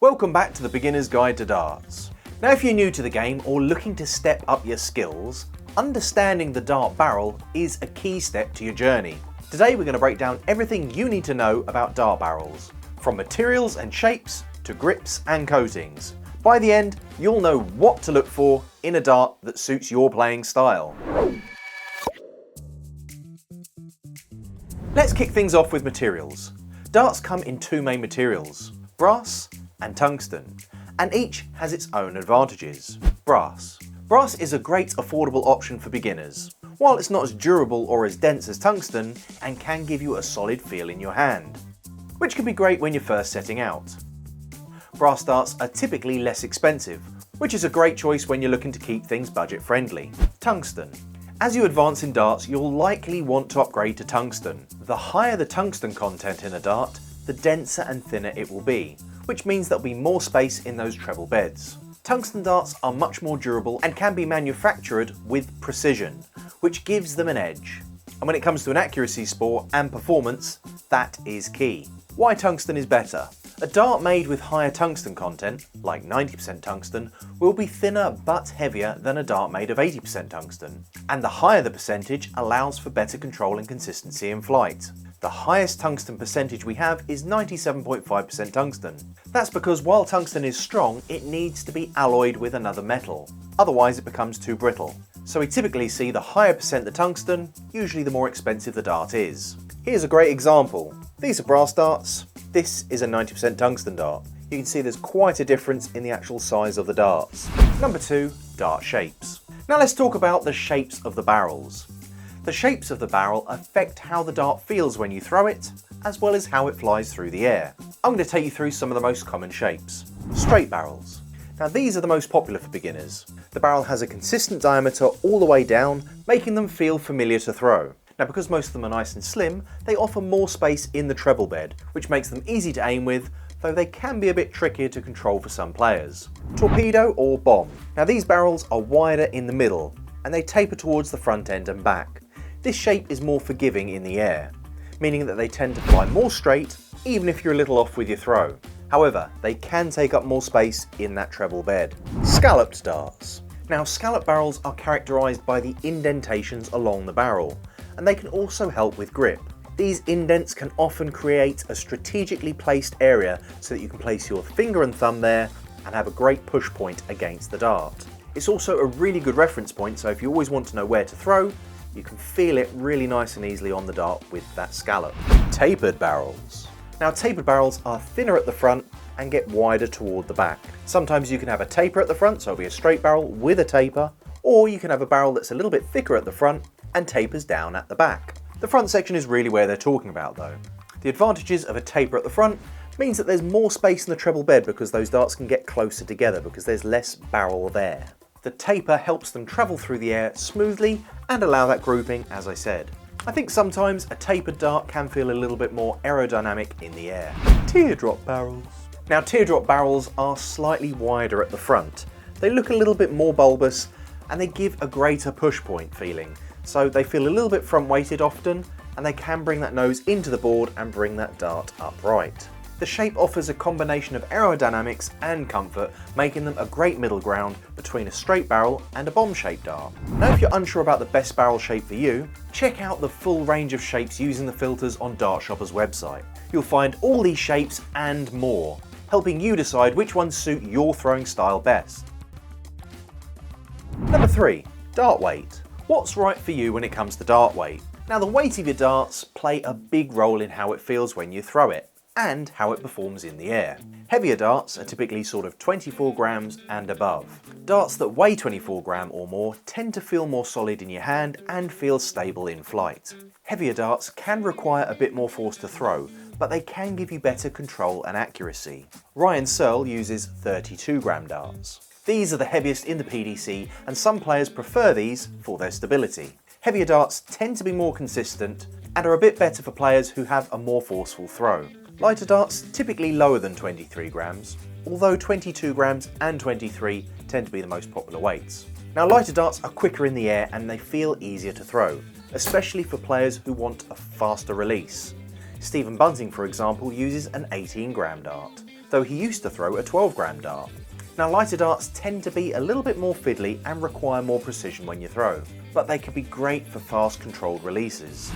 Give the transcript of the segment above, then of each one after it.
Welcome back to the Beginner's Guide to Darts. Now if you're new to the game or looking to step up your skills, understanding the dart barrel is a key step to your journey. Today we're going to break down everything you need to know about dart barrels, from materials and shapes to grips and coatings. By the end, you'll know what to look for in a dart that suits your playing style. Let's kick things off with materials. Darts come in two main materials, brass and tungsten, and each has its own advantages. Brass. Brass is a great affordable option for beginners. While it's not as durable or as dense as tungsten, and can give you a solid feel in your hand, which can be great when you're first setting out. Brass darts are typically less expensive, which is a great choice when you're looking to keep things budget friendly. Tungsten. As you advance in darts, you'll likely want to upgrade to tungsten. The higher the tungsten content in a dart, the denser and thinner it will be, which means there'll be more space in those treble beds. Tungsten darts are much more durable and can be manufactured with precision, which gives them an edge. And when it comes to an accuracy score and performance, that is key. Why tungsten is better? A dart made with higher tungsten content, like 90% tungsten, will be thinner but heavier than a dart made of 80% tungsten. And the higher the percentage allows for better control and consistency in flight. The highest tungsten percentage we have is 97.5% tungsten. That's because while tungsten is strong, it needs to be alloyed with another metal. Otherwise it becomes too brittle. So we typically see the higher percent the tungsten, usually the more expensive the dart is. Here's a great example. These are brass darts. This is a 90% tungsten dart. You can see there's quite a difference in the actual size of the darts. Number 2, dart shapes. Now let's talk about the shapes of the barrels. The shapes of the barrel affect how the dart feels when you throw it, as well as how it flies through the air. I'm going to take you through some of the most common shapes. Straight barrels. Now these are the most popular for beginners. The barrel has a consistent diameter all the way down, making them feel familiar to throw. Now because most of them are nice and slim, they offer more space in the treble bed, which makes them easy to aim with, though they can be a bit trickier to control for some players. Torpedo or bomb. Now these barrels are wider in the middle, and they taper towards the front end and back. This shape is more forgiving in the air, meaning that they tend to fly more straight, even if you're a little off with your throw. However, they can take up more space in that treble bed. Scalloped darts. Now scalloped barrels are characterised by the indentations along the barrel, and they can also help with grip. These indents can often create a strategically placed area so that you can place your finger and thumb there and have a great push point against the dart. It's also a really good reference point, so if you always want to know where to throw, you can feel it really nice and easily on the dart with that scallop. Tapered barrels. Now tapered barrels are thinner at the front and get wider toward the back. Sometimes you can have a taper at the front, so it'll be a straight barrel with a taper, or you can have a barrel that's a little bit thicker at the front and tapers down at the back. The front section is really where they're talking about though. The advantages of a taper at the front means that there's more space in the treble bed because those darts can get closer together because there's less barrel there. The taper helps them travel through the air smoothly and allow that grouping, as I said. I think sometimes a tapered dart can feel a little bit more aerodynamic in the air. Teardrop barrels. Now teardrop barrels are slightly wider at the front. They look a little bit more bulbous and they give a greater push point feeling. So they feel a little bit front weighted often, and they can bring that nose into the board and bring that dart upright. The shape offers a combination of aerodynamics and comfort, making them a great middle ground between a straight barrel and a bomb-shaped dart. Now if you're unsure about the best barrel shape for you, check out the full range of shapes using the filters on Dartshopper's website. You'll find all these shapes and more, helping you decide which ones suit your throwing style best. Number 3, dart weight. What's right for you when it comes to dart weight? Now the weight of your darts play a big role in how it feels when you throw it, and how it performs in the air. Heavier darts are typically sort of 24 grams and above. Darts that weigh 24 gram or more tend to feel more solid in your hand and feel stable in flight. Heavier darts can require a bit more force to throw, but they can give you better control and accuracy. Ryan Searle uses 32 gram darts. These are the heaviest in the PDC, and some players prefer these for their stability. Heavier darts tend to be more consistent and are a bit better for players who have a more forceful throw. Lighter darts typically lower than 23 grams, although 22 grams and 23 tend to be the most popular weights. Now lighter darts are quicker in the air and they feel easier to throw, especially for players who want a faster release. Stephen Bunting, for example, uses an 18 gram dart. though he used to throw a 12-gram dart. Now lighter darts tend to be a little bit more fiddly and require more precision when you throw, but they can be great for fast controlled releases.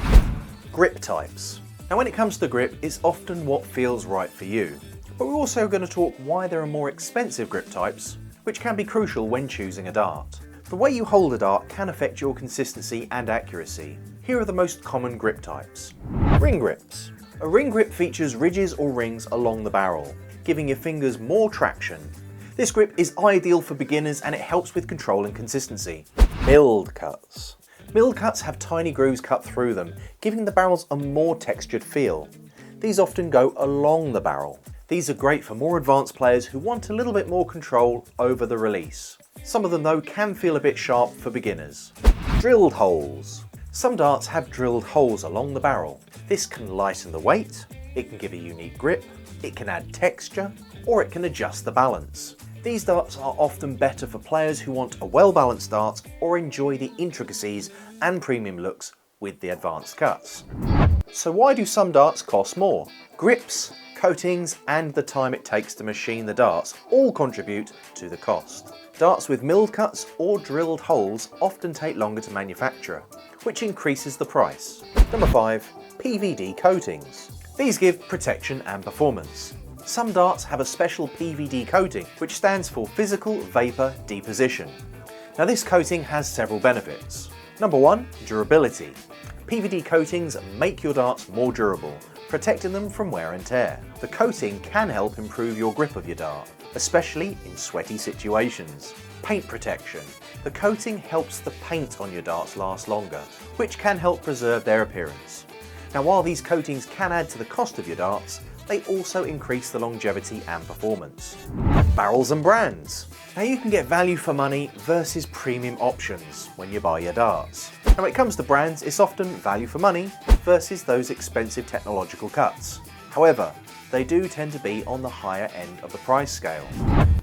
Grip types. Now when it comes to grip, it's often what feels right for you, but we're also going to talk why there are more expensive grip types, which can be crucial when choosing a dart. The way you hold a dart can affect your consistency and accuracy. Here are the most common grip types. Ring grips. A ring grip features ridges or rings along the barrel, giving your fingers more traction. This grip is ideal for beginners and it helps with control and consistency. Milled cuts. Milled cuts have tiny grooves cut through them, giving the barrels a more textured feel. These often go along the barrel. These are great for more advanced players who want a little bit more control over the release. Some of them though can feel a bit sharp for beginners. Drilled holes. Some darts have drilled holes along the barrel. This can lighten the weight, it can give a unique grip, it can add texture, or it can adjust the balance. These darts are often better for players who want a well-balanced dart or enjoy the intricacies and premium looks with the advanced cuts. So why do some darts cost more? Grips, coatings, and the time it takes to machine the darts all contribute to the cost. Darts with milled cuts or drilled holes often take longer to manufacture, which increases the price. Number 5. PVD Coatings. These give protection and performance. Some darts have a special PVD coating, which stands for Physical Vapor Deposition. Now this coating has several benefits. Number 1. Durability. PVD coatings make your darts more durable, protecting them from wear and tear. The coating can help improve your grip of your dart, especially in sweaty situations. Paint protection. The coating helps the paint on your darts last longer, which can help preserve their appearance. Now while these coatings can add to the cost of your darts, they also increase the longevity and performance. Barrels and brands. Now you can get value for money versus premium options when you buy your darts. Now when it comes to brands, it's often value for money versus those expensive technological cuts. However, they do tend to be on the higher end of the price scale.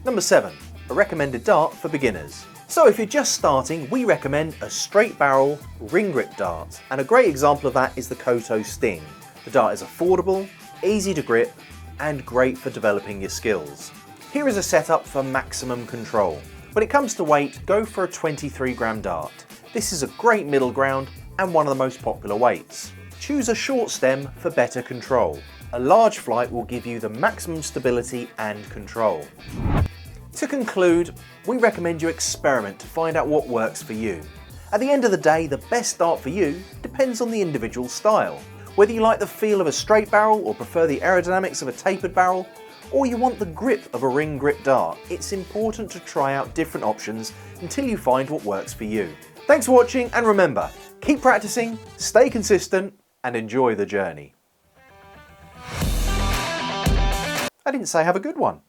Number 7. A recommended dart for beginners. So if you're just starting, we recommend a straight barrel ring grip dart, and a great example of that is the Koto Sting. The dart is affordable, easy to grip, and great for developing your skills. Here is a setup for maximum control. When it comes to weight, go for a 23-gram dart. This is a great middle ground and one of the most popular weights. Choose a short stem for better control. A large flight will give you the maximum stability and control. To conclude, we recommend you experiment to find out what works for you. At the end of the day, the best dart for you depends on the individual style. Whether you like the feel of a straight barrel or prefer the aerodynamics of a tapered barrel, or you want the grip of a ring grip dart, it's important to try out different options until you find what works for you. Thanks for watching, and remember, keep practicing, stay consistent, and enjoy the journey. I didn't say have a good one.